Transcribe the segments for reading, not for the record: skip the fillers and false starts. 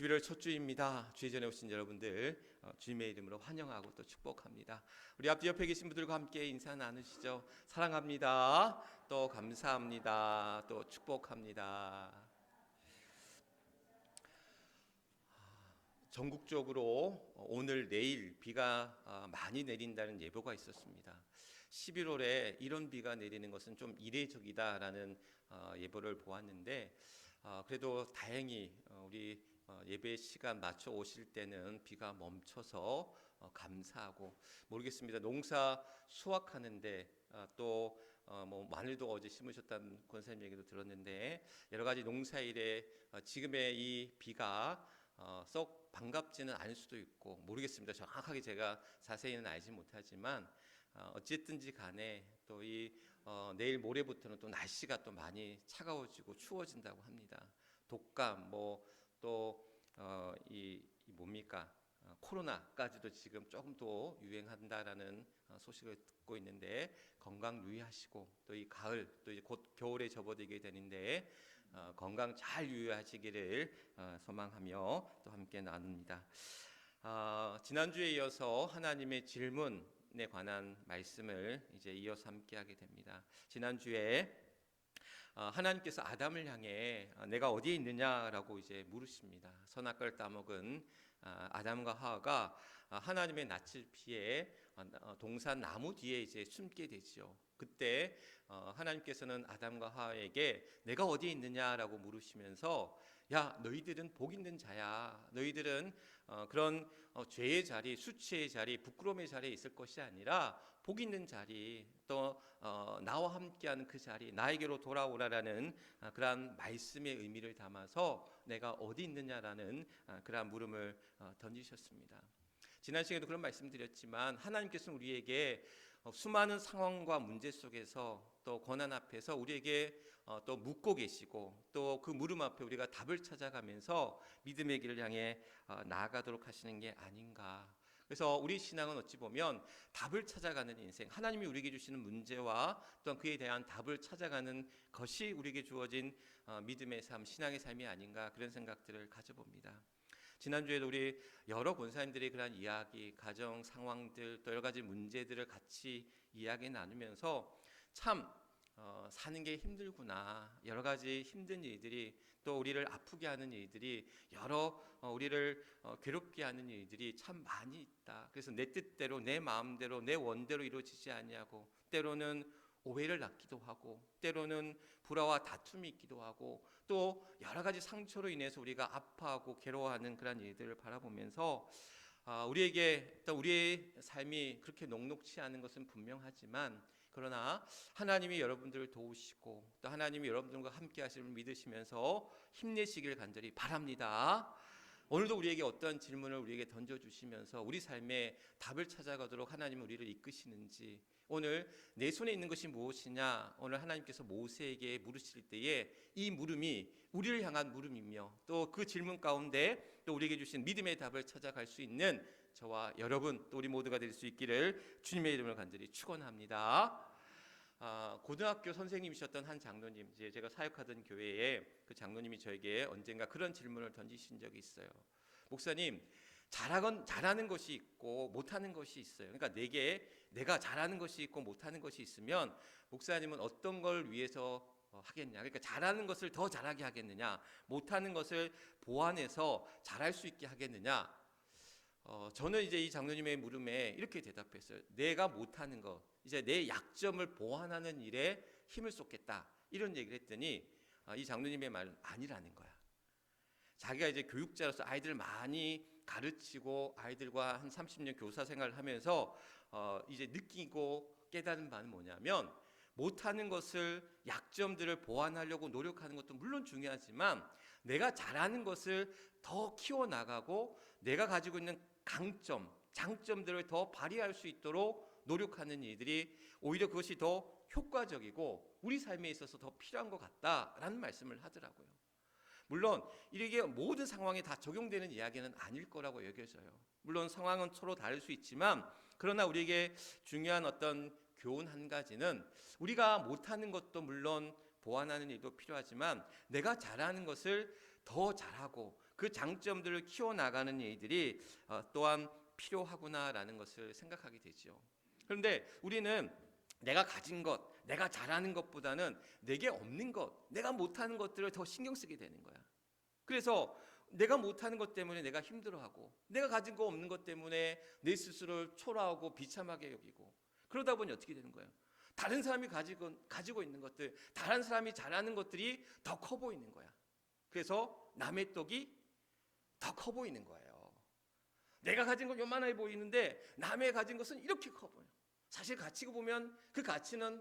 11월 첫 주입니다. 주의 전에 오신 여러분들 주님의 이름으로 환영하고 또 축복합니다. 우리 앞뒤 옆에 계신 분들과 함께 인사 나누시죠. 사랑합니다. 또 감사합니다. 또 축복합니다. 전국적으로 오늘 내일 비가 많이 내린다는 예보가 있었습니다. 11월에 이런 비가 내리는 것은 좀 이례적이다라는 예보를 보았는데 그래도 다행히 우리 예배 시간 맞춰 오실 때는 비가 멈춰서 감사하고, 모르겠습니다. 농사 수확하는데 또 뭐 마늘도 어제 심으셨다는 권사님 얘기도 들었는데 여러 가지 농사일에 지금의 이 비가 썩 반갑지는 않을 수도 있고 모르겠습니다. 정확하게 제가 자세히는 알지 못하지만 어쨌든지 간에 또 이 내일 모레부터는 또 날씨가 또 많이 차가워지고 추워진다고 합니다. 독감 이 뭡니까? 코로나까지도 지금 조금 더 유행한다라는 소식을 듣고 있는데 건강 유의하시고, 또 이 가을 또 이제 곧 겨울에 접어들게 되는데 건강 잘 유의하시기를 소망하며 또 함께 나눕니다. 지난주에 이어서 하나님의 질문에 관한 말씀을 이제 이어서 함께 하게 됩니다. 지난주에 하나님께서 아담을 향해 내가 어디에 있느냐라고 이제 물으십니다. 선악과를 따먹은 아담과 하와가 하나님의 낯을 피해 동산 나무 뒤에 이제 숨게 되죠. 그때 하나님께서는 아담과 하와에게 내가 어디에 있느냐라고 물으시면서, 야, 너희들은 복 있는 자야. 너희들은 그런 죄의 자리, 수치의 자리, 부끄러움의 자리에 있을 것이 아니라 복 있는 자리, 또 나와 함께하는 그 자리, 나에게로 돌아오라라는 그러한 말씀의 의미를 담아서 내가 어디 있느냐라는 그러한 물음을 던지셨습니다. 지난 시간에도 그런 말씀드렸지만 하나님께서는 우리에게 수많은 상황과 문제 속에서 또 고난 앞에서 우리에게 또 묻고 계시고, 또 그 물음 앞에 우리가 답을 찾아가면서 믿음의 길을 향해 나아가도록 하시는 게 아닌가. 그래서 우리 신앙은 어찌 보면 답을 찾아가는 인생, 하나님이 우리에게 주시는 문제와 또한 그에 대한 답을 찾아가는 것이 우리에게 주어진 믿음의 삶, 신앙의 삶이 아닌가, 그런 생각들을 가져봅니다. 지난주에도 우리 여러 권사님들이 그런 이야기, 가정 상황들, 또 여러 가지 문제들을 같이 이야기 나누면서 참 사는 게 힘들구나, 여러 가지 힘든 일들이, 또 우리를 아프게 하는 일들이, 여러 우리를 괴롭게 하는 일들이 참 많이 있다. 그래서 내 뜻대로, 내 마음대로, 내 원대로 이루어지지 아니하고, 때로는 오해를 낳기도 하고, 때로는 불화와 다툼이 있기도 하고, 또 여러 가지 상처로 인해서 우리가 아파하고 괴로워하는 그런 일들을 바라보면서 우리에게 또 우리의 삶이 그렇게 녹록치 않은 것은 분명하지만, 그러나 하나님이 여러분들을 도우시고 또 하나님이 여러분들과 함께 하심을 믿으시면서 힘내시길 간절히 바랍니다. 오늘도 우리에게 어떤 질문을 우리에게 던져주시면서 우리 삶에 답을 찾아가도록 하나님은 우리를 이끄시는지, 오늘 내 손에 있는 것이 무엇이냐, 오늘 하나님께서 모세에게 물으실 때에 이 물음이 우리를 향한 물음이며, 또 그 질문 가운데 또 우리에게 주신 믿음의 답을 찾아갈 수 있는 저와 여러분, 또 우리 모두가 될 수 있기를 주님의 이름으로 간절히 축원합니다. 고등학교 선생님이셨던 한 장로님, 제가 사역하던 교회에 그 장로님이 저에게 언젠가 그런 질문을 던지신 적이 있어요. 목사님, 잘하는 것이 있고 못하는 것이 있어요. 그러니까 내가 잘하는 것이 있고 못하는 것이 있으면 목사님은 어떤 걸 위해서 하겠냐? 그러니까 잘하는 것을 더 잘하게 하겠느냐, 못하는 것을 보완해서 잘할 수 있게 하겠느냐? 저는 이제 이 장로님의 물음에 이렇게 대답했어요. 내가 못하는 것, 이제 내 약점을 보완하는 일에 힘을 쏟겠다, 이런 얘기를 했더니 이 장로님의 말은 아니라는 거야. 자기가 이제 교육자로서 아이들을 많이 가르치고 아이들과 한 30년 교사 생활을 하면서 이제 느끼고 깨달은 바는 뭐냐면, 못하는 것을, 약점들을 보완하려고 노력하는 것도 물론 중요하지만 내가 잘하는 것을 더 키워나가고 내가 가지고 있는 강점, 장점들을 더 발휘할 수 있도록 노력하는 일들이 오히려 그것이 더 효과적이고 우리 삶에 있어서 더 필요한 것 같다라는 말씀을 하더라고요. 물론 이게 모든 상황에 다 적용되는 이야기는 아닐 거라고 여겨져요. 물론 상황은 서로 다를 수 있지만, 그러나 우리에게 중요한 어떤 교훈 한 가지는, 우리가 못하는 것도 물론 보완하는 일도 필요하지만 내가 잘하는 것을 더 잘하고 그 장점들을 키워나가는 일들이 또한 필요하구나라는 것을 생각하게 되죠. 그런데 우리는 내가 가진 것, 내가 잘하는 것보다는 내게 없는 것, 내가 못하는 것들을 더 신경 쓰게 되는 거야. 그래서 내가 못하는 것 때문에 내가 힘들어하고, 내가 가진 거 없는 것 때문에 내 스스로를 초라하고 비참하게 여기고, 그러다 보니 어떻게 되는 거예요? 다른 사람이 가지고 있는 것들, 다른 사람이 잘하는 것들이 더 커 보이는 거야. 그래서 남의 떡이 더 커 보이는 거예요. 내가 가진 건 요만하게 보이는데 남의 가진 것은 이렇게 커 보여. 사실 가치고 보면 그 가치는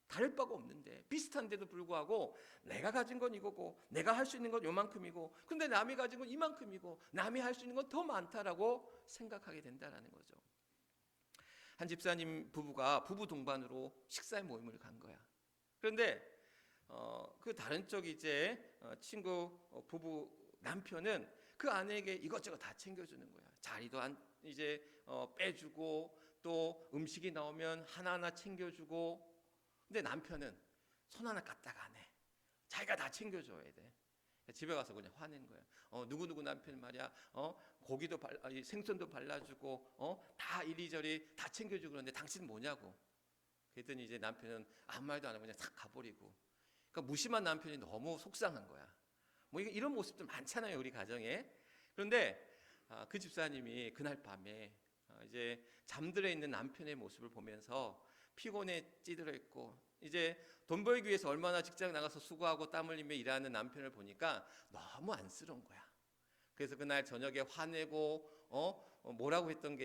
다를 바가 없는데, 비슷한데도 불구하고 내가 가진 건 이거고, 내가 할 수 있는 건 요만큼이고, 근데 남이 가진 건 이만큼이고, 남이 할 수 있는 건 더 많다라고 생각하게 된다는 거죠. 한 집사님 부부가 부부 동반으로 식사 모임을 간 거야. 그런데 그 다른 쪽 이제 친구 부부 남편은 그 아내에게 이것저것 다 챙겨주는 거야. 자리도 이제 빼주고, 또 음식이 나오면 하나하나 챙겨주고. 근데 남편은 손 하나 까딱 안 해. 자기가 다 챙겨줘야 돼. 집에 가서 그냥 화낸 거야. 누구누구 남편 말이야. 고기도 생선도 발라주고, 다 이리저리 다 챙겨주고, 그러는데 당신 뭐냐고. 그랬더니 이제 남편은 아무 말도 안 하고 그냥 싹 가버리고. 그러니까 무심한 남편이 너무 속상한 거야. 뭐 이런 모습들 많잖아요, 우리 가정에. 그런데 그 집사님이 그날 밤에 이제 잠들어 있는 남편의 모습을 보면서 피곤에 찌들어 있고, 이제 돈 벌기 위해서 얼마나 직장 나가서 수고하고 땀 흘리며 일하는 남편을 보니까 너무 안쓰러운 거야. 그래서 그날 저녁에 화내고 뭐라고 했던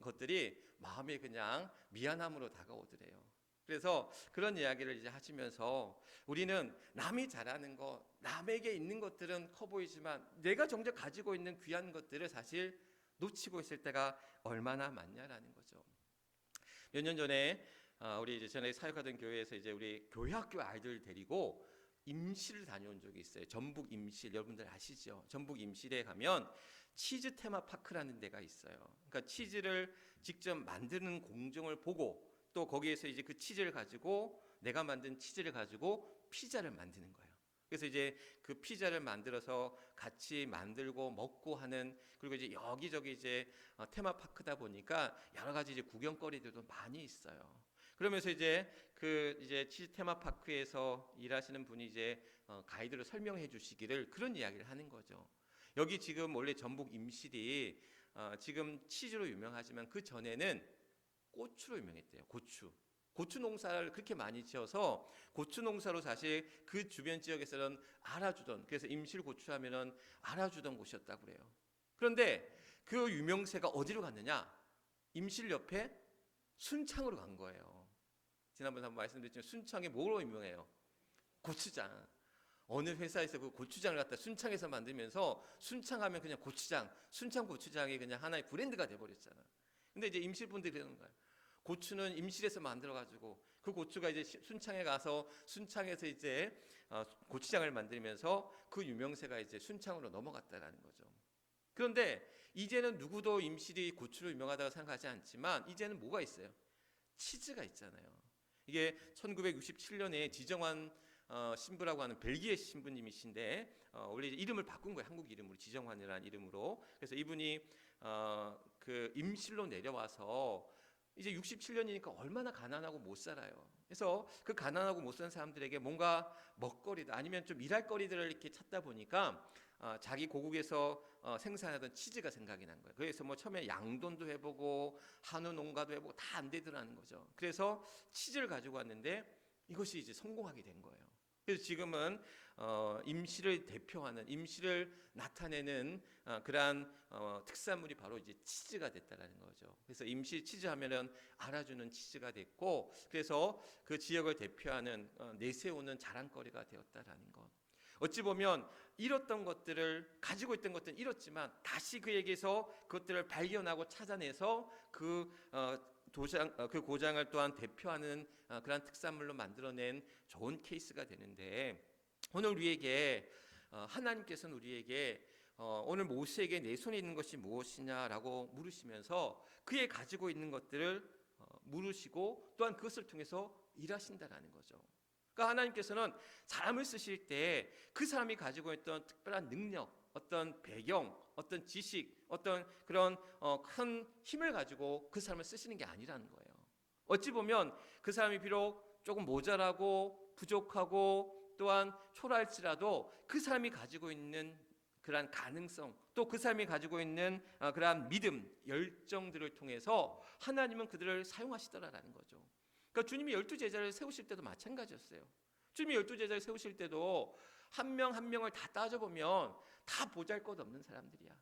것들이 마음에 그냥 미안함으로 다가오더래요. 그래서 그런 이야기를 이제 하시면서, 우리는 남이 잘하는 거, 남에게 있는 것들은 커 보이지만 내가 정작 가지고 있는 귀한 것들을 사실 놓치고 있을 때가 얼마나 많냐라는 거죠. 몇 년 전에 우리 이제 전에 사역하던 교회에서 이제 우리 교회학교 아이들 데리고 임실을 다녀온 적이 있어요. 전북 임실, 여러분들 아시죠? 전북 임실에 가면 치즈 테마파크라는 데가 있어요. 그러니까 치즈를 직접 만드는 공정을 보고, 또 거기에서 이제 그 치즈를 가지고, 내가 만든 치즈를 가지고 피자를 만드는 거예요. 그래서 이제 그 피자를 만들어서 같이 만들고 먹고 하는, 그리고 이제 여기저기 이제 테마파크다 보니까 여러 가지 이제 구경거리들도 많이 있어요. 그러면서 이제 그 이제 치즈 테마파크에서 일하시는 분이 이제 가이드로 설명해 주시기를 그런 이야기를 하는 거죠. 여기 지금 원래 전북 임실이 지금 치즈로 유명하지만 그 전에는 고추로 유명했대요. 고추 농사를 그렇게 많이 지어서 고추 농사로 사실 그 주변 지역에서는 알아주던, 그래서 임실 고추 하면은 알아주던 곳이었다고 그래요. 그런데 그 유명세가 어디로 갔느냐? 임실 옆에 순창으로 간 거예요. 지난번에 한번 말씀드렸지만 순창이 뭐로 유명해요? 고추장. 어느 회사에서 그 고추장을 갖다 순창에서 만들면서, 순창하면 그냥 고추장, 순창 고추장이 그냥 하나의 브랜드가 돼버렸잖아. 근데 이제 임실 분들이 그러는 거야. 고추는 임실에서 만들어가지고 그 고추가 이제 순창에 가서 순창에서 이제 고추장을 만들면서 그 유명세가 이제 순창으로 넘어갔다라는 거죠. 그런데 이제는 누구도 임실이 고추로 유명하다고 생각하지 않지만, 이제는 뭐가 있어요? 치즈가 있잖아요. 이게 1967년에 지정환 신부라고 하는 벨기에 신부님이신데, 원래 이름을 바꾼 거예요. 한국 이름으로, 지정환이라는 이름으로. 그래서 이분이 그 임실로 내려와서 이제 67년이니까 얼마나 가난하고 못 살아요. 그래서 그 가난하고 못 사는 사람들에게 뭔가 먹거리다, 아니면 좀 일할 거리들을 이렇게 찾다 보니까 자기 고국에서 생산하던 치즈가 생각이 난 거예요. 그래서 뭐 처음에 양돈도 해보고 한우 농가도 해보고 다 안 되더라는 거죠. 그래서 치즈를 가지고 왔는데 이것이 이제 성공하게 된 거예요. 그래서 지금은 임실을 대표하는, 임실을 나타내는 그러한 특산물이 바로 이제 치즈가 됐다라는 거죠. 그래서 임실 치즈 하면은 알아주는 치즈가 됐고, 그래서 그 지역을 대표하는 내세우는 자랑거리가 되었다라는 것. 어찌 보면 잃었던 것들을, 가지고 있던 것들은 잃었지만 다시 그에게서 그것들을 발견하고 찾아내서 그 고장을 또한 대표하는 그런 특산물로 만들어낸 좋은 케이스가 되는데, 오늘 우리에게 하나님께서는 우리에게 오늘 모세에게 내 손에 있는 것이 무엇이냐라고 물으시면서 그의 가지고 있는 것들을 물으시고, 또한 그것을 통해서 일하신다라는 거죠. 그러니까 하나님께서는 사람을 쓰실 때 그 사람이 가지고 있던 특별한 능력, 어떤 배경, 어떤 지식, 어떤 그런 큰 힘을 가지고 그 사람을 쓰시는 게 아니라는 거예요. 어찌 보면 그 사람이 비록 조금 모자라고 부족하고 또한 초라할지라도 그 사람이 가지고 있는 그러한 가능성, 또 그 사람이 가지고 있는 그러한 믿음, 열정들을 통해서 하나님은 그들을 사용하시더라라는 거죠. 그러니까 주님이 12제자를 세우실 때도 마찬가지였어요. 주님이 12제자를 세우실 때도 한 명 한 명을 다 따져보면 다 보잘것없는 사람들이야.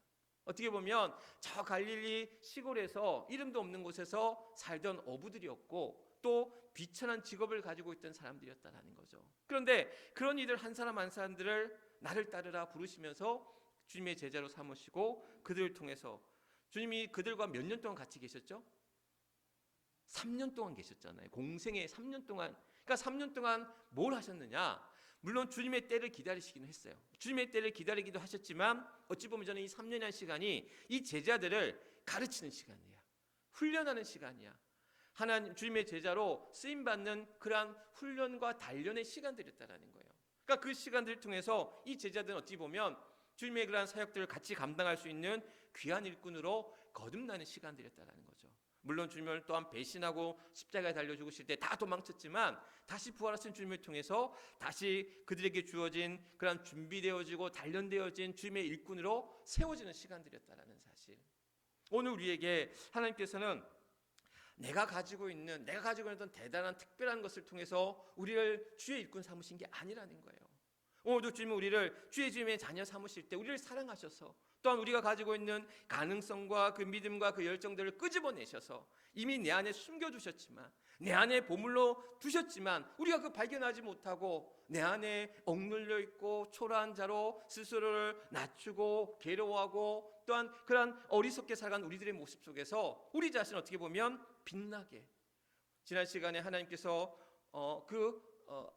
어떻게 보면 저 갈릴리 시골에서 이름도 없는 곳에서 살던 어부들이었고 또 비천한 직업을 가지고 있던 사람들이었다라는 거죠. 그런데 그런 이들 한 사람 한 사람들을 나를 따르라 부르시면서 주님의 제자로 삼으시고 그들을 통해서 주님이 그들과 몇 년 동안 같이 계셨죠? 3년 동안 계셨잖아요. 공생애 3년 동안. 그러니까 3년 동안 뭘 하셨느냐? 물론 주님의 때를 기다리시기는 했어요. 주님의 때를 기다리기도 하셨지만 어찌 보면 저는 이 3년이라는 시간이 이 제자들을 가르치는 시간이야. 훈련하는 시간이야. 하나님 주님의 제자로 쓰임 받는 그러한 훈련과 단련의 시간들이었다라는 거예요. 그러니까 그 시간들을 통해서 이 제자들은 어찌 보면 주님의 그러한 사역들을 같이 감당할 수 있는 귀한 일꾼으로 거듭나는 시간들이었다라는 거죠. 물론 주님을 또한 배신하고 십자가에 달려 죽으실 때 다 도망쳤지만 다시 부활하신 주님을 통해서 다시 그들에게 주어진 그런 준비되어지고 단련되어진 주님의 일꾼으로 세워지는 시간들이었다라는 사실. 오늘 우리에게 하나님께서는 내가 가지고 있는 어떤 대단한 특별한 것을 통해서 우리를 주의 일꾼 삼으신 게 아니라는 거예요. 오늘도 주님은 우리를 주의 자녀 삼으실 때 우리를 사랑하셔서 또한 우리가 가지고 있는 가능성과 그 믿음과 그 열정들을 끄집어내셔서 이미 내 안에 숨겨두셨지만 내 안에 보물로 두셨지만 우리가 그 발견하지 못하고 내 안에 억눌려 있고 초라한 자로 스스로를 낮추고 괴로워하고 또한 그러한 어리석게 살아간 우리들의 모습 속에서 우리 자신 어떻게 보면 빛나게 지난 시간에 하나님께서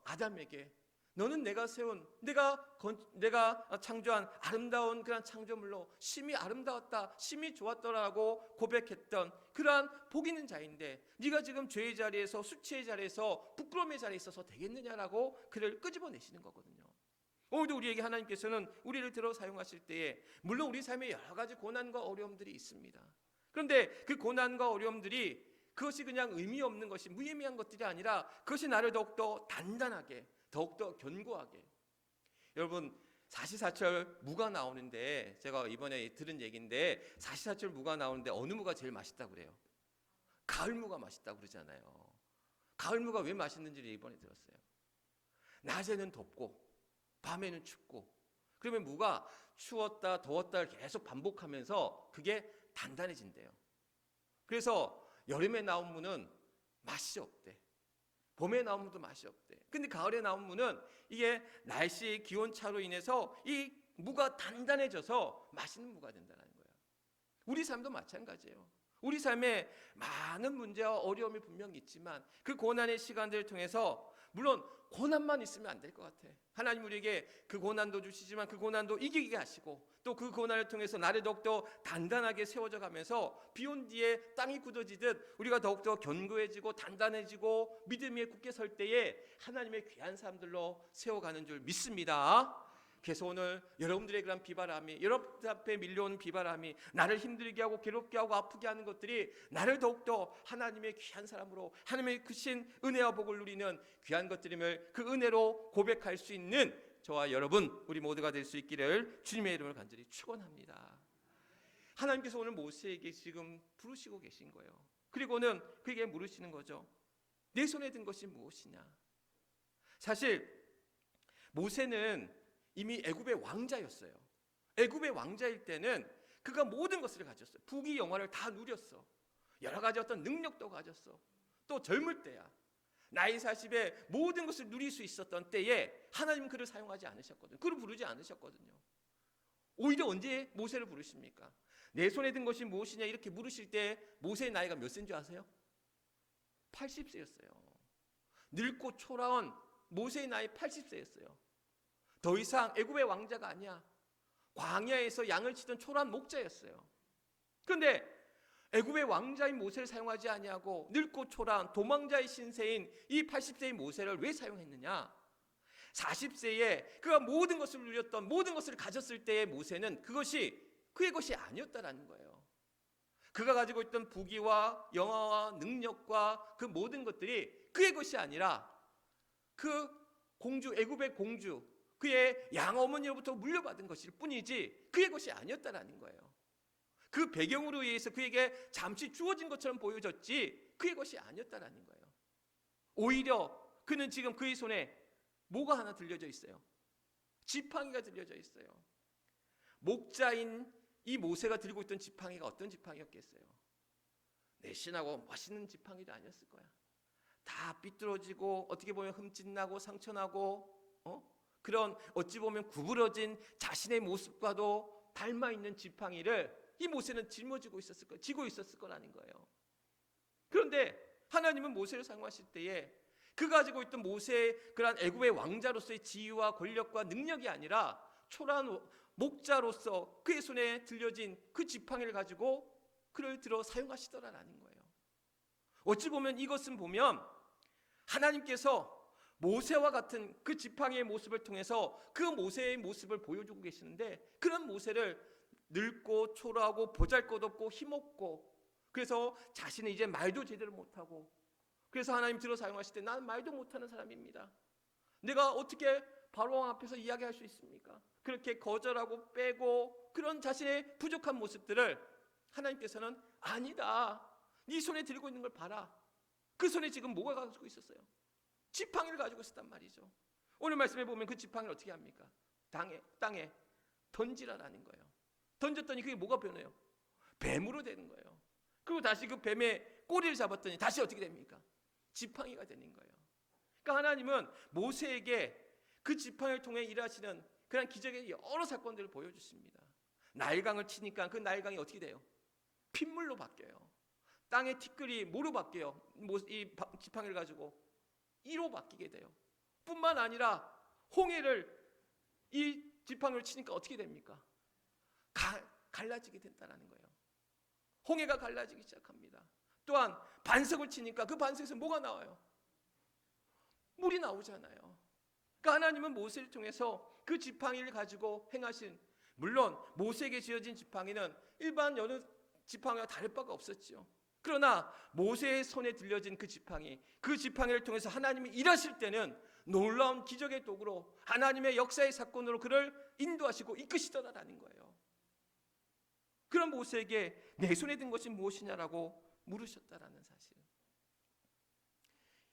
아담에게 너는 내가 세운 내가 창조한 아름다운 그런 창조물로 심히 아름다웠다 심히 좋았더라고 고백했던 그러한 복 있는 자인데 네가 지금 죄의 자리에서 수치의 자리에서 부끄러움의 자리에 있어서 되겠느냐라고 그를 끄집어내시는 거거든요. 오늘도 우리에게 하나님께서는 우리를 들어 사용하실 때에 물론 우리 삶에 여러 가지 고난과 어려움들이 있습니다. 그런데 그 고난과 어려움들이 그것이 그냥 의미 없는 것이 무의미한 것들이 아니라 그것이 나를 더욱더 단단하게 더욱더 견고하게. 여러분 사시사철 무가 나오는데 제가 이번에 들은 얘기인데 사시사철 무가 나오는데 어느 무가 제일 맛있다고 그래요? 가을 무가 맛있다고 그러잖아요. 가을 무가 왜 맛있는지를 이번에 들었어요. 낮에는 덥고 밤에는 춥고 그러면 무가 추웠다 더웠다를 계속 반복하면서 그게 단단해진대요. 그래서 여름에 나온 무는 맛이 없대. 봄에 나온 무도 맛이 없대. 근데 가을에 나온 무는 이게 날씨 기온차로 인해서 이 무가 단단해져서 맛있는 무가 된다는 거예요. 우리 삶도 마찬가지예요. 우리 삶에 많은 문제와 어려움이 분명히 있지만 그 고난의 시간들을 통해서 물론 고난만 있으면 안 될 것 같아. 하나님 우리에게 그 고난도 주시지만 그 고난도 이기게 하시고 또 그 고난을 통해서 나를 더욱더 단단하게 세워져 가면서 비온 뒤에 땅이 굳어지듯 우리가 더욱더 견고해지고 단단해지고 믿음 위에 굳게 설 때에 하나님의 귀한 사람들로 세워가는 줄 믿습니다. 그래서 오늘 여러분들의 그런 비바람이 여러분들 앞에 밀려오는 비바람이 나를 힘들게 하고 괴롭게 하고 아프게 하는 것들이 나를 더욱더 하나님의 귀한 사람으로 하나님의 크신 은혜와 복을 누리는 귀한 것들임을 그 은혜로 고백할 수 있는 저와 여러분 우리 모두가 될 수 있기를 주님의 이름을 간절히 축원합니다. 하나님께서 오늘 모세에게 지금 부르시고 계신 거예요. 그리고는 그에게 물으시는 거죠. 내 손에 든 것이 무엇이냐? 사실 모세는 이미 애굽의 왕자였어요. 애굽의 왕자일 때는 그가 모든 것을 가졌어요. 부귀 영화를 다 누렸어. 여러 가지 어떤 능력도 가졌어. 또 젊을 때야. 나이 40에 모든 것을 누릴 수 있었던 때에 하나님은 그를 사용하지 않으셨거든요. 그를 부르지 않으셨거든요. 오히려 언제 모세를 부르십니까? 내 손에 든 것이 무엇이냐 이렇게 물으실 때 모세의 나이가 몇 세인 줄 아세요? 80세였어요. 늙고 초라한 모세의 나이 80세였어요. 더 이상 애굽의 왕자가 아니야. 광야에서 양을 치던 초라한 목자였어요. 그런데 애굽의 왕자인 모세를 사용하지 아니하고 늙고 초라한 도망자의 신세인 이 80세의 모세를 왜 사용했느냐? 40세에 그가 모든 것을 누렸던, 모든 것을 가졌을 때의 모세는 그것이 그의 것이 아니었다라는 거예요. 그가 가지고 있던 부귀와 영화와 능력과 그 모든 것들이 그의 것이 아니라 그 공주, 애굽의 공주, 그의 양어머니로부터 물려받은 것일 뿐이지 그의 것이 아니었다라는 거예요. 그 배경으로 의해서 그에게 잠시 주어진 것처럼 보여졌지 그의 것이 아니었다라는 거예요. 오히려 그는 지금 그의 손에 뭐가 하나 들려져 있어요? 지팡이가 들려져 있어요. 목자인 이 모세가 들고 있던 지팡이가 어떤 지팡이였겠어요? 내신하고 멋있는 지팡이도 아니었을 거야. 다 삐뚤어지고 어떻게 보면 흠집나고 상처나고 그런 어찌 보면 구부러진 자신의 모습과도 닮아있는 지팡이를 이 모세는 짊어지고 있었을 거, 지고 있었을 거라는 거예요. 그런데 하나님은 모세를 사용하실 때에 그가 가지고 있던 모세의 그러한 애굽의 왕자로서의 지위와 권력과 능력이 아니라 초라한 목자로서 그의 손에 들려진 그 지팡이를 가지고 그를 들어 사용하시더라라는 거예요. 어찌 보면 이것은 보면 하나님께서 모세와 같은 그 지팡이의 모습을 통해서 그 모세의 모습을 보여주고 계시는데, 그런 모세를 늙고 초라하고 보잘것없고 힘없고, 그래서 자신은 이제 말도 제대로 못하고, 그래서 하나님 들어 사용하실 때 나는 말도 못하는 사람입니다, 내가 어떻게 바로왕 앞에서 이야기할 수 있습니까? 그렇게 거절하고 빼고 그런 자신의 부족한 모습들을 하나님께서는 아니다, 네 손에 들고 있는 걸 봐라. 그 손에 지금 뭐가 가지고 있었어요? 지팡이를 가지고 있었단 말이죠. 오늘 말씀에 보면 그 지팡이를 어떻게 합니까? 땅에 던지라라는 거예요. 던졌더니 그게 뭐가 변해요? 뱀으로 되는 거예요. 그리고 다시 그 뱀의 꼬리를 잡았더니 다시 어떻게 됩니까? 지팡이가 되는 거예요. 그러니까 하나님은 모세에게 그 지팡이를 통해 일하시는 그런 기적의 여러 사건들을 보여주십니다. 나일강을 치니까 그 나일강이 어떻게 돼요? 핏물로 바뀌어요. 땅의 티끌이 뭐로 바뀌어요? 이 지팡이를 가지고 이로 바뀌게 돼요. 뿐만 아니라 홍해를 이 지팡이를 치니까 어떻게 됩니까? 갈라지게 된다는 거예요. 홍해가 갈라지기 시작합니다. 또한 반석을 치니까 그 반석에서 뭐가 나와요? 물이 나오잖아요. 그러니까 하나님은 모세를 통해서 그 지팡이를 가지고 행하신, 물론 모세에게 지어진 지팡이는 일반 여느 지팡이와 다를 바가 없었죠. 그러나 모세의 손에 들려진 그 지팡이를 통해서 하나님이 일하실 때는 놀라운 기적의 도구로, 하나님의 역사의 사건으로 그를 인도하시고 이끄시더라라는 거예요. 그런 모세에게 내 손에 든 것이 무엇이냐라고 물으셨다라는 사실.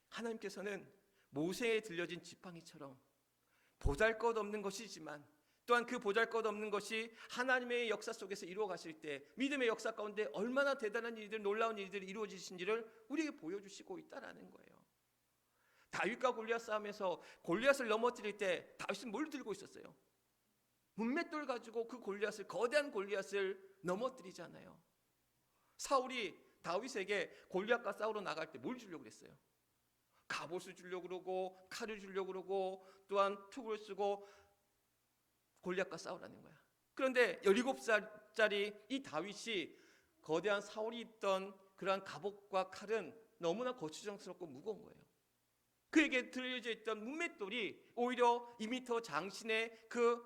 하나님께서는 모세에 들려진 지팡이처럼 보잘것없는 것이지만 또한 그 보잘것없는 것이 하나님의 역사 속에서 이루어 가실 때 믿음의 역사 가운데 얼마나 대단한 일들, 놀라운 일들이 이루어지신지를 우리에게 보여주시고 있다라는 거예요. 다윗과 골리앗 싸움에서 골리앗을 넘어뜨릴 때 다윗은 뭘 들고 있었어요? 문맷돌 가지고 그 골리앗을, 거대한 골리앗을 넘어뜨리잖아요. 사울이 다윗에게 골리앗과 싸우러 나갈 때 뭘 주려고 그랬어요? 갑옷을 주려고 그러고 칼을 주려고 그러고 또한 툭을 쓰고 골리앗과 싸우라는 거야. 그런데 17살짜리 이 다윗이 거대한 사울이 입던 그러한 갑옷과 칼은 너무나 거추장스럽고 무거운 거예요. 그에게 들려져 있던 문맷돌이 오히려 2m 장신의 그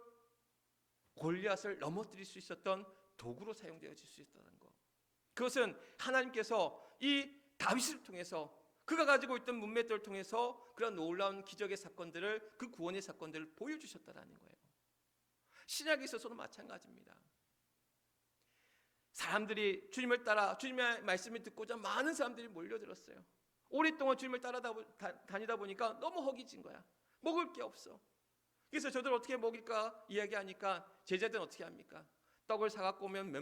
골리앗을 넘어뜨릴 수 있었던 도구로 사용되어질 수 있다는 거. 그것은 하나님께서 이 다윗을 통해서, 그가 가지고 있던 문맷돌을 통해서 그런 놀라운 기적의 사건들을, 그 구원의 사건들을 보여주셨다는 거예요. 신약에 있어서도 마찬가지입니다. 사람들이 주님을 따라, 주님의 말씀을 듣고자 많은 사람들이 몰려들었어요. 오랫동안 주님을 다니다 보니까 너무 허기진 거야. 먹을 게 없어. 그래서 저들 어떻게 먹일까 이야기하니까 제자들은 어떻게 합니까? 떡을 사갖고 오면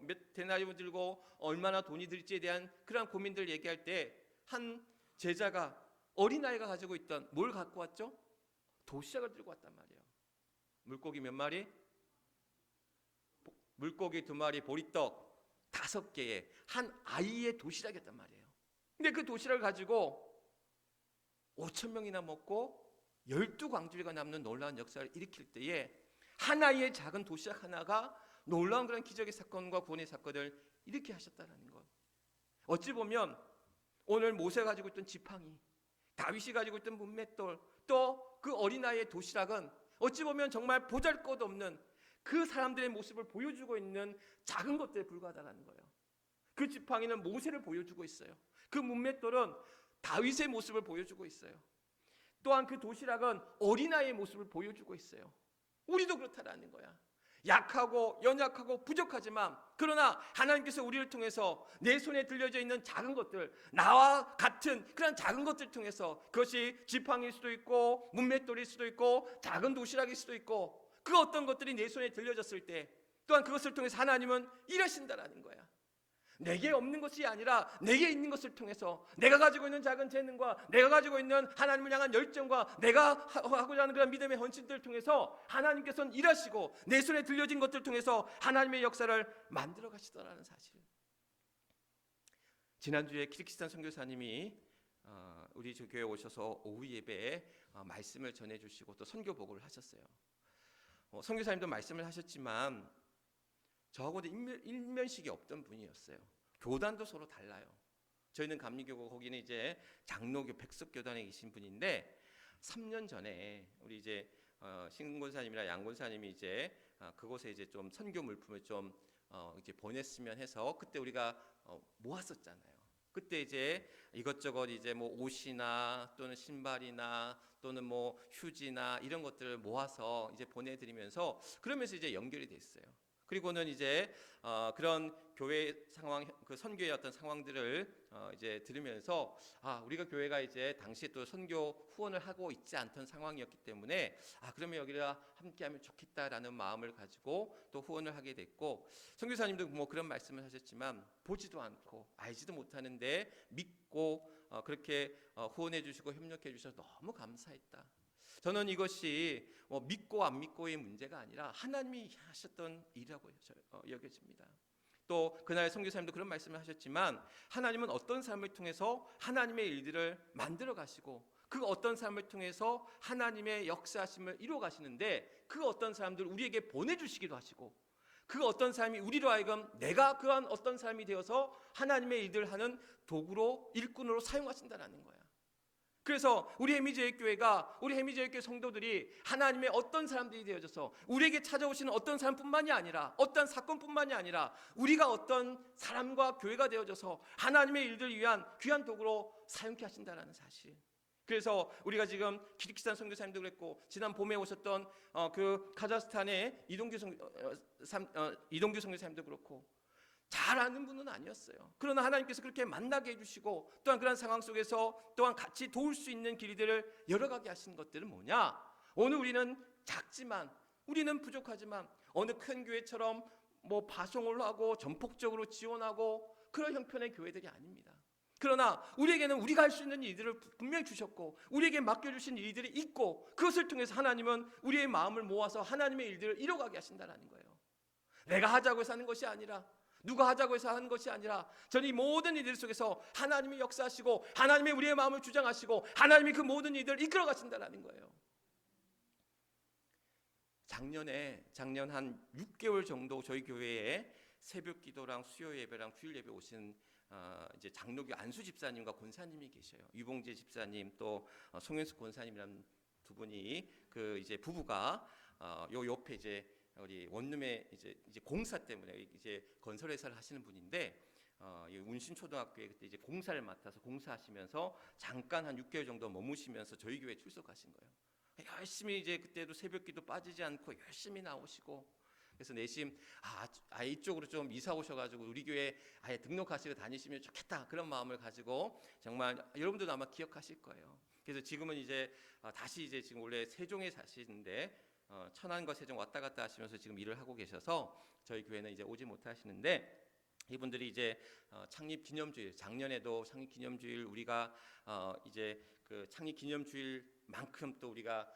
몇 데나리온 들고 얼마나 돈이 들지에 대한 그런 고민들 얘기할 때 한 제자가, 어린아이가 가지고 있던 뭘 갖고 왔죠? 도시락을 들고 왔단 말이에요. 물고기 몇 마리? 물고기 2마리, 보리떡 5개에 한 아이의 도시락이었단 말이에요. 근데 그 도시락을 가지고 5,000명이나 먹고 12광주리가 남는 놀라운 역사를 일으킬 때에 한 아이의 작은 도시락 하나가 놀라운 그런 기적의 사건과 구원의 사건을 일으키게 하셨다는 것. 어찌 보면 오늘 모세가 가지고 있던 지팡이, 다윗이 가지고 있던 문맷돌, 또 그 어린아이의 도시락은 어찌 보면 정말 보잘것없는 그 사람들의 모습을 보여주고 있는 작은 것들에 불과하다는 거예요. 그 지팡이는 모세를 보여주고 있어요. 그 문맷돌은 다윗의 모습을 보여주고 있어요. 또한 그 도시락은 어린아이의 모습을 보여주고 있어요. 우리도 그렇다라는 거야. 약하고 연약하고 부족하지만 그러나 하나님께서 우리를 통해서 내 손에 들려져 있는 작은 것들, 나와 같은 그런 작은 것들 통해서, 그것이 지팡이일 수도 있고 문맷돌일 수도 있고 작은 도시락일 수도 있고, 그 어떤 것들이 내 손에 들려졌을 때 또한 그것을 통해서 하나님은 일하신다라는 거야. 내게 없는 것이 아니라 내게 있는 것을 통해서, 내가 가지고 있는 작은 재능과 내가 가지고 있는 하나님을 향한 열정과 내가 하고자 하는 그런 믿음의 헌신들을 통해서 하나님께서는 일하시고 내 손에 들려진 것들을 통해서 하나님의 역사를 만들어 가시더라는 사실. 지난주에 키르기스탄 선교사님이 우리 교회에 오셔서 오후 예배에 말씀을 전해주시고 또 선교 보고를 하셨어요. 선교사님도 말씀을 하셨지만 저하고도 일면식이 없던 분이었어요. 교단도 서로 달라요. 저희는 감리교고, 거기는 이제 장로교 백석교단에 계신 분인데 3년 전에 우리 이제 신군사님이랑 양군사님이 이제 그곳에 이제 좀 선교 물품을 좀 이제 보냈으면 해서 그때 우리가 모았었잖아요. 그때 이제 이것저것 이제 뭐 옷이나 또는 신발이나 또는 뭐 휴지나 이런 것들을 모아서 이제 보내드리면서, 그러면서 이제 연결이 됐어요. 그리고는 이제 그런 교회 상황, 그 선교의 어떤 상황들을 이제 들으면서 우리가 교회가 이제 당시에 또 선교 후원을 하고 있지 않던 상황이었기 때문에 그러면 여기가 함께하면 좋겠다라는 마음을 가지고 또 후원을 하게 됐고, 선교사님도 뭐 그런 말씀을 하셨지만 보지도 않고 알지도 못하는데 믿고 그렇게 후원해 주시고 협력해 주셔서 너무 감사했다. 저는 이것이 믿고 안 믿고의 문제가 아니라 하나님이 하셨던 일이라고 여겨집니다. 또 그날 선교사님도 그런 말씀을 하셨지만 하나님은 어떤 삶을 통해서 하나님의 일들을 만들어 가시고 그 어떤 삶을 통해서 하나님의 역사하심을 이루어 가시는데, 그 어떤 사람들 우리에게 보내주시기도 하시고 그 어떤 삶이 우리로 하여금 내가 그한 어떤 삶이 되어서 하나님의 일들을 하는 도구로, 일꾼으로 사용하신다는 거야. 그래서 우리 해미제일교회가, 우리 해미제일교회 성도들이 하나님의 어떤 사람들이 되어져서 우리에게 찾아오시는 어떤 사람뿐만이 아니라, 어떤 사건뿐만이 아니라 우리가 어떤 사람과 교회가 되어져서 하나님의 일들을 위한 귀한 도구로 사용케 하신다는 사실. 그래서 우리가 지금 키르기스탄 선교사님도 그랬고 지난 봄에 오셨던 그 카자흐스탄의 이동규 선교사님도 그렇고 잘 아는 분은 아니었어요. 그러나 하나님께서 그렇게 만나게 해주시고 또한 그런 상황 속에서 또한 같이 도울 수 있는 길들을 열어가게 하신 것들은 뭐냐? 오늘 우리는 작지만, 우리는 부족하지만 어느 큰 교회처럼 뭐 파송을 하고 전폭적으로 지원하고 그런 형편의 교회들이 아닙니다. 그러나 우리에게는 우리가 할 수 있는 일들을 분명히 주셨고 우리에게 맡겨주신 일들이 있고, 그것을 통해서 하나님은 우리의 마음을 모아서 하나님의 일들을 이뤄가게 하신다는 거예요. 내가 하자고 해서 하는 것이 아니라, 누가 하자고 해서 하는 것이 아니라, 저는 이 모든 일들 속에서 하나님이 역사하시고 하나님이 우리의 마음을 주장하시고 하나님이 그 모든 일들을 이끌어 가신다는 거예요. 작년 한 6개월 정도 저희 교회에 새벽 기도랑 수요 예배랑 주일 예배 오신 이제 장로교 안수 집사님과 권사님이 계셔요. 유봉재 집사님 또 송현숙 권사님이라는 두 분이 그 이제 부부가 요 옆에 이제 우리 원룸에 이제 공사 때문에 이제 건설 회사를 하시는 분인데 운신초등학교에 그때 이제 공사를 맡아서 공사하시면서 잠깐 한 6개월 정도 머무시면서 저희 교회에 출석하신 거예요. 열심히 이제 그때도 새벽기도 빠지지 않고 열심히 나오시고, 그래서 내심 이쪽으로 좀 이사 오셔가지고 우리 교회 아예 등록하시고 다니시면 좋겠다, 그런 마음을 가지고 정말 여러분들도 아마 기억하실 거예요. 그래서 지금은 이제 다시 이제 지금 원래 세종에 사시는데 천안과 세종 왔다 갔다 하시면서 지금 일을 하고 계셔서 저희 교회는 이제 오지 못하시는데, 이분들이 이제 창립 기념주일, 작년에도 창립 기념주일 우리가 이제 그 창립 기념주일만큼 또 우리가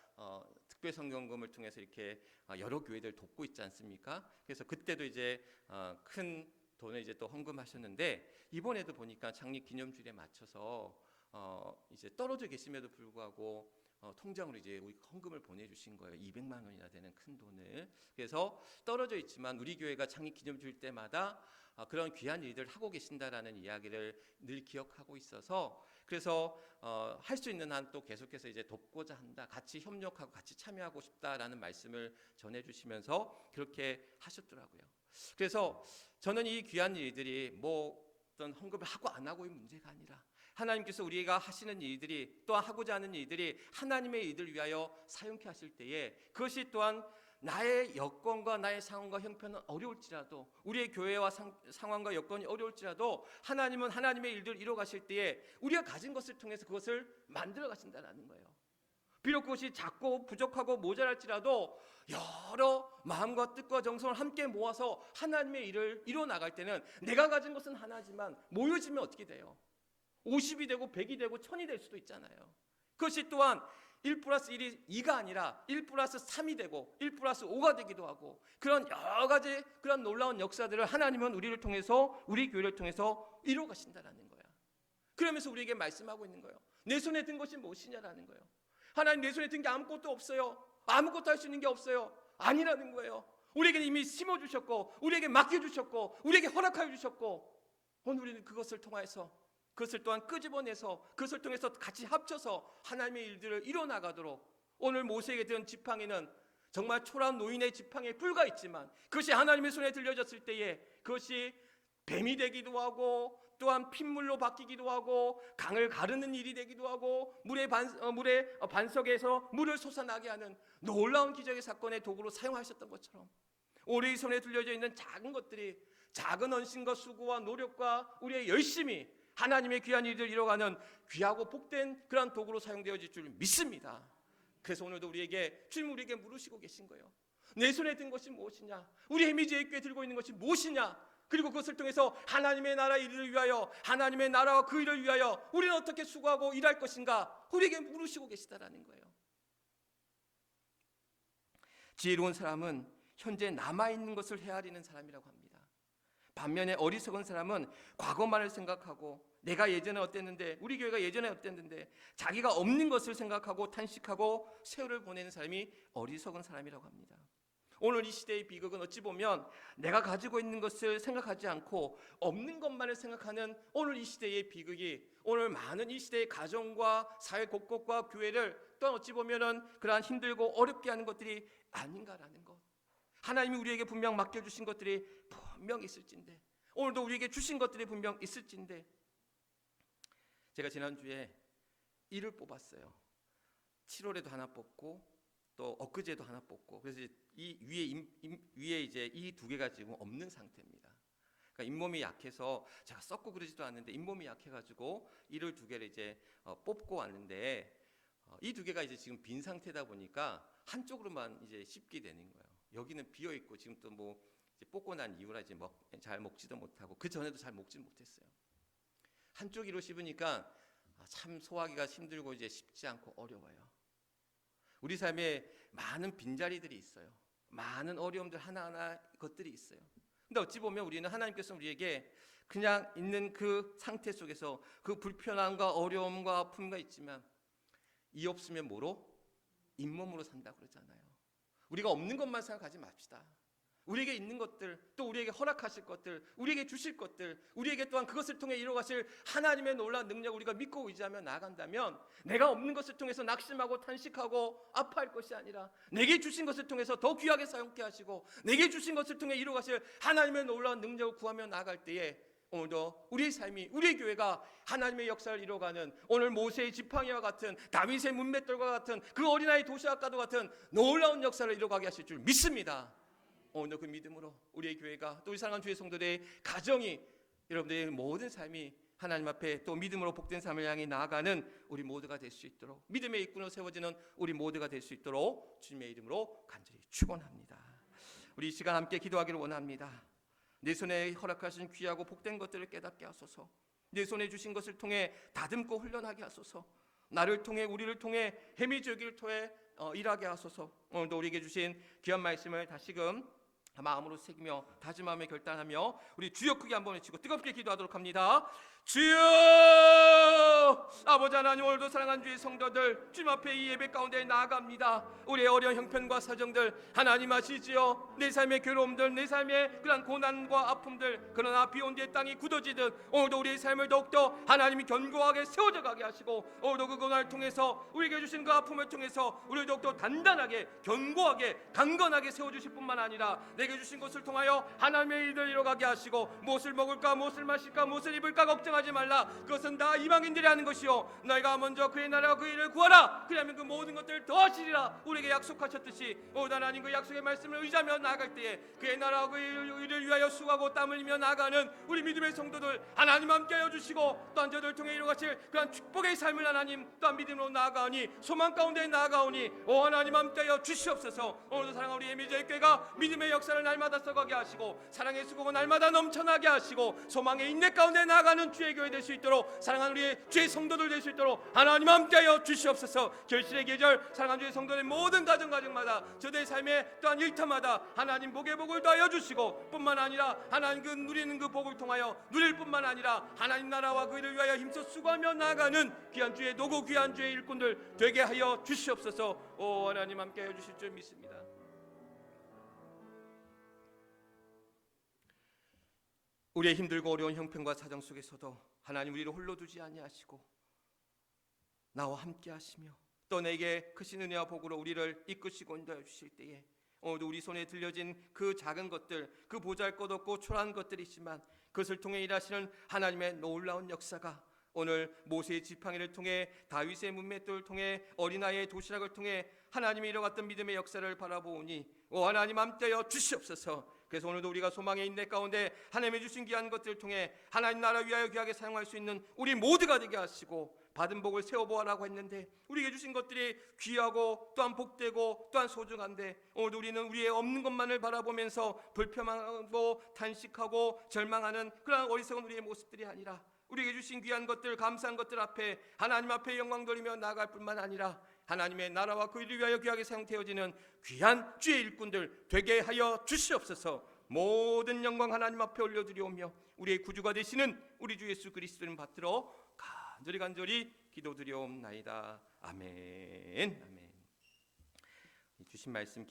특별 성경금을 통해서 이렇게 여러 교회들 돕고 있지 않습니까? 그래서 그때도 이제 큰 돈을 이제 또 헌금하셨는데, 이번에도 보니까 창립 기념주일에 맞춰서 이제 떨어져 계심에도 불구하고 통장으로 이제 우리 헌금을 보내주신 거예요. 200만 원이나 되는 큰 돈을. 그래서 떨어져 있지만 우리 교회가 창립 기념 줄 때마다 그런 귀한 일들 하고 계신다라는 이야기를 늘 기억하고 있어서, 그래서 할 수 있는 한 또 계속해서 이제 돕고자 한다, 같이 협력하고 같이 참여하고 싶다라는 말씀을 전해주시면서 그렇게 하셨더라고요. 그래서 저는 이 귀한 일들이 뭐 어떤 헌금을 하고 안 하고의 문제가 아니라, 하나님께서 우리가 하시는 일들이, 또한 하고자 하는 일들이 하나님의 일을 위하여 사용케 하실 때에, 그것이 또한 나의 여건과 나의 상황과 형편은 어려울지라도, 우리의 교회와 상황과 여건이 어려울지라도 하나님은 하나님의 일들을 이루어 가실 때에 우리가 가진 것을 통해서 그것을 만들어 가신다는 거예요. 비록 그것이 작고 부족하고 모자랄지라도 여러 마음과 뜻과 정성을 함께 모아서 하나님의 일을 이루어 나갈 때는, 내가 가진 것은 하나지만 모여지면 어떻게 돼요? 50이 되고 100이 되고 1000이 될 수도 있잖아요. 그것이 또한 1 플러스 1이 2가 아니라 1 플러스 3이 되고 1 플러스 5가 되기도 하고, 그런 여러 가지 그런 놀라운 역사들을 하나님은 우리를 통해서, 우리 교회를 통해서 이루어 가신다라는 거야. 그러면서 우리에게 말씀하고 있는 거예요. 내 손에 든 것이 무엇이냐라는 거예요. 하나님, 내 손에 든 게 아무것도 없어요. 아무것도 할 수 있는 게 없어요. 아니라는 거예요. 우리에게 이미 심어주셨고, 우리에게 맡겨주셨고, 우리에게 허락하여 주셨고, 오늘 우리는 그것을 통해서, 그것을 또한 끄집어내서, 그것을 통해서 같이 합쳐서 하나님의 일들을 이뤄나가도록, 오늘 모세에게 든 지팡이는 정말 초라한 노인의 지팡이에 불과했지만, 그것이 하나님의 손에 들려졌을 때에 그것이 뱀이 되기도 하고, 또한 핏물로 바뀌기도 하고, 강을 가르는 일이 되기도 하고, 물의 반석에서 물을 솟아나게 하는 놀라운 기적의 사건의 도구로 사용하셨던 것처럼, 우리 손에 들려져 있는 작은 것들이, 작은 헌신과 수고와 노력과 우리의 열심이 하나님의 귀한 일을 이뤄가는 귀하고 복된 그런 도구로 사용되어질 줄 믿습니다. 그래서 오늘도 주님 우리에게 물으시고 계신 거예요. 내 손에 든 것이 무엇이냐? 우리 해미제일교회 들고 있는 것이 무엇이냐? 그리고 그것을 통해서 하나님의 나라 일을 위하여, 하나님의 나라와 그 일을 위하여 우리는 어떻게 수고하고 일할 것인가? 우리에게 물으시고 계시다라는 거예요. 지혜로운 사람은 현재 남아있는 것을 헤아리는 사람이라고 합니다. 반면에 어리석은 사람은 과거만을 생각하고, 내가 예전에 어땠는데, 우리 교회가 예전에 어땠는데, 자기가 없는 것을 생각하고 탄식하고 세월을 보내는 사람이 어리석은 사람이라고 합니다. 오늘 이 시대의 비극은 어찌 보면 내가 가지고 있는 것을 생각하지 않고 없는 것만을 생각하는 오늘 이 시대의 비극이, 오늘 많은 이 시대의 가정과 사회 곳곳과 교회를 또한 어찌 보면은 그러한 힘들고 어렵게 하는 것들이 아닌가라는 것. 하나님이 우리에게 분명 맡겨주신 것들이 분명 있을진데, 오늘도 우리에게 주신 것들이 분명 있을진데, 제가 지난주에 일을 뽑았어요. 7월에도 하나 뽑고 또 엊그제도 하나 뽑고, 그래서 이 위에 이제 이 두 개가 지금 없는 상태입니다. 그러니까 잇몸이 약해서, 제가 썩고 그러지도 않는데 잇몸이 약해가지고 일을 두 개를 이제 뽑고 왔는데, 이 두 개가 이제 지금 빈 상태다 보니까 한쪽으로만 이제 씹게 되는 거예요. 여기는 비어 있고, 지금 또 뭐 이제 뽑고 난 이후라 이제 잘 먹지도 못하고, 그 전에도 잘 먹지 못했어요. 한쪽으로 씹으니까 참 소화하기가 힘들고 이제 쉽지 않고 어려워요. 우리 삶에 많은 빈자리들이 있어요. 많은 어려움들 하나하나 것들이 있어요. 근데 어찌 보면 우리는, 하나님께서 우리에게 그냥 있는 그 상태 속에서 그 불편함과 어려움과 아픔과 있지만, 이 없으면 뭐로? 잇몸으로 산다 그러잖아요. 우리가 없는 것만 생각하지 맙시다. 우리에게 있는 것들, 또 우리에게 허락하실 것들, 우리에게 주실 것들, 우리에게 또한 그것을 통해 이루어가실 하나님의 놀라운 능력을 우리가 믿고 의지하며 나아간다면, 내가 없는 것을 통해서 낙심하고 탄식하고 아파할 것이 아니라, 내게 주신 것을 통해서 더 귀하게 사용케 하시고, 내게 주신 것을 통해 이루어가실 하나님의 놀라운 능력을 구하며 나아갈 때에, 오늘도 우리의 삶이, 우리의 교회가 하나님의 역사를 이루어가는, 오늘 모세의 지팡이와 같은, 다윗의 문맷돌과 같은, 그 어린아이 도시락과도 같은 놀라운 역사를 이루어가게 하실 줄 믿습니다. 오늘 그 믿음으로 우리의 교회가, 또 우리 사랑하는 주의 성도들의 가정이, 여러분들의 모든 삶이 하나님 앞에 또 믿음으로 복된 삶을 향해 나아가는 우리 모두가 될 수 있도록, 믿음의 일꾼으로 세워지는 우리 모두가 될 수 있도록 주님의 이름으로 간절히 축원합니다. 우리 이 시간 함께 기도하기를 원합니다. 내 손에 허락하신 귀하고 복된 것들을 깨닫게 하소서. 내 손에 주신 것을 통해 다듬고 훈련하게 하소서. 나를 통해, 우리를 통해, 해미지기를 통해 일하게 하소서. 오늘도 우리에게 주신 귀한 말씀을 다시금 마음으로 새기며 다짐하며 결단하며 우리 주여 크게 한번 외치고 뜨겁게 기도하도록 합니다. 주여! 아버지 하나님, 오늘도 사랑하는 주의 성도들 주님 앞에 이 예배 가운데 나아갑니다. 우리의 어려운 형편과 사정들 하나님 아시지요? 내 삶의 괴로움들, 내 삶의 그런 고난과 아픔들, 그러나 비온 뒤에 땅이 굳어지듯 오늘도 우리의 삶을 더욱더 하나님이 견고하게 세워져 가게 하시고, 오늘도 그 고난을 통해서 우리에게 주신 그 아픔을 통해서 우리를 더욱더 단단하게 견고하게 강건하게 세워주실 뿐만 아니라 내게 주신 것을 통하여 하나님의 일을 이뤄가게 하시고, 무엇을 먹을까 무엇을 마실까 무엇을 입을까 걱정하지 말라. 그것은 다 이방인들이 하는 것이요 너희가 먼저 그의 나라와 그 일을 구하라. 그러면 그 모든 것들을 더하시리라. 우리에게 약속하셨듯이 오늘 하나님 그 약속의 말씀을 의지하며 나아갈 때에 그의 나라와 그 일을 위하여 수고하고 땀 흘리며 나아가는 우리 믿음의 성도들 하나님 함께하여 주시고, 또한 저들을 통해 이루어가실 그런 축복의 삶을 하나님 또한 믿음으로 나아가오니 소망 가운데 나아가오니 오 하나님 함께하여 주시옵소서. 오늘도 사랑하는 우리 예미저의 교회가 믿음의 역사를 날마다 써가게 하시고, 사랑의 수고가 날마다 넘쳐나게 하시고, 소망의 인내 가운데 나아가는 주의 교회 될 수 있도록, 사랑하는 우리 주의 성도들 될 수 있도록 하나님 함께하여 주시옵소서. 결실의 계절 사랑하는 주의 성도의 모든 가정마다 저들의 삶의 또한 일터마다 하나님 복의 복을 더하여 주시고, 뿐만 아니라 하나님 그 누리는 그 복을 통하여 누릴 뿐만 아니라 하나님 나라와 그 일을 위하여 힘써 수고하며 나아가는 귀한 주의 노고 귀한 주의 일꾼들 되게 하여 주시옵소서. 오 하나님 함께하여 주실 줄 믿습니다. 우리의 힘들고 어려운 형편과 사정 속에서도 하나님 우리를 홀로 두지 아니하시고 나와 함께 하시며 또 내게 크신 은혜와 복으로 우리를 이끄시고 인도하여 주실 때에, 오늘도 우리 손에 들려진 그 작은 것들, 그 보잘것없고 초라한 것들이지만 그것을 통해 일하시는 하나님의 놀라운 역사가 오늘 모세의 지팡이를 통해 다윗의 문맷돌을 통해 어린아이의 도시락을 통해 하나님이 이뤄갔던 믿음의 역사를 바라보니 오 하나님 함께하여 주시옵소서. 그래서 오늘도 우리가 소망의 인내 가운데 하나님이 주신 귀한 것들을 통해 하나님 나라 위하여 귀하게 사용할 수 있는 우리 모두가 되게 하시고, 받은 복을 세워보아라고 했는데 우리에게 주신 것들이 귀하고 또한 복되고 또한 소중한데, 오늘도 우리는 우리의 없는 것만을 바라보면서 불평하고 탄식하고 절망하는 그런 어리석은 우리의 모습들이 아니라, 우리에게 주신 귀한 것들, 감사한 것들 앞에 하나님 앞에 영광 돌리며 나아갈 뿐만 아니라 하나님의 나라와 그 일을 위하여 귀하게 사용되어지는 귀한 주의 일꾼들 되게 하여 주시옵소서. 모든 영광 하나님 앞에 올려드리오며 우리의 구주가 되시는 우리 주 예수 그리스도를 받들어 간절히 기도드리옵나이다. 아멘. 아멘. 주신 말씀